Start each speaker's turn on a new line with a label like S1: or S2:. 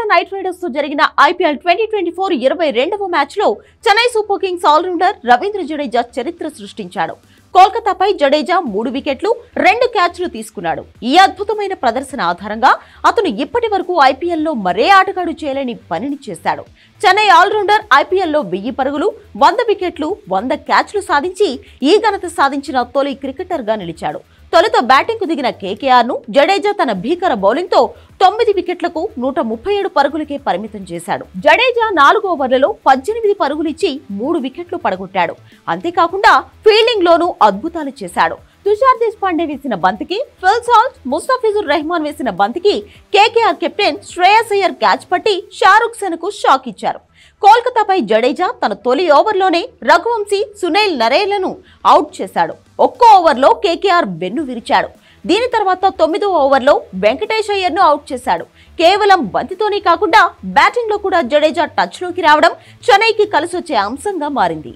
S1: Kolkata night riders తో జరిగిన IPL 2024 22వ మ్యాచ్ లో Chennai Super Kings all-rounder Ravindra Jadeja చరిత్ర సృష్టించాడు. కోల్కతాపై జడేజా 3 వికెట్లు 2 క్యాచ్లు తీసుకున్నాడు. ఈ అద్భుతమైన ప్రదర్శన ఆధారంగా అతను ఇప్పటి వరకు ఐపీఎల్లో మరే ఆటగాడు చేయలేని పనిని చేశాడు. చెన్నై ఆల్రౌండర్ ఐపీఎల్లో 1000 పరుగులు, 100 వికెట్లు, 100 క్యాచ్లు సాధించి ఈ ఘనత సాధించిన తొలి క్రికెటర్గా నిలిచాడు. తొలుత బ్యాటింగ్ కు దిగిన కేకేఆర్ ను జడేజా తన భీకర బౌలింగ్ తో 9 వికెట్లకు 137 పరుగులకే పరిమితం చేశాడు. జడేజా 4 ఓవర్లలో 18 పరుగులిచ్చి 3 వికెట్లు పడగొట్టాడు. అంతేకాకుండా ఫీల్డింగ్ లోనూ అద్భుతాలు చేశాడు. తుషార్ దేశపాండే వేసిన బంతికి ఫిల్ సాల్ట్, ముస్తఫిజుర్ రెహమాన్ వేసిన బంతికి KKR captain Shreyas Iyer catch పట్టి షారుఖ్ సేన్ కు షాక్ ఇచ్చారు. కోల్కతాపై జడేజా తన తొలి ఓవర్లోనే రఘువంశీ, సునీల్ నరేన్లను అవుట్ చేశాడు. ఒక్కో ఓవర్లో కేకేఆర్ వెన్ను విరిచాడు. దీని తర్వాత 9వ ఓవర్లో వెంకటేష్ అయ్యర్ను అవుట్ చేశాడు. కేవలం బంతితోనే కాకుండా బ్యాటింగ్ లో కూడా జడేజా టచ్ లోకి రావడం చెన్నైకి కలిసొచ్చే అంశంగా మారింది.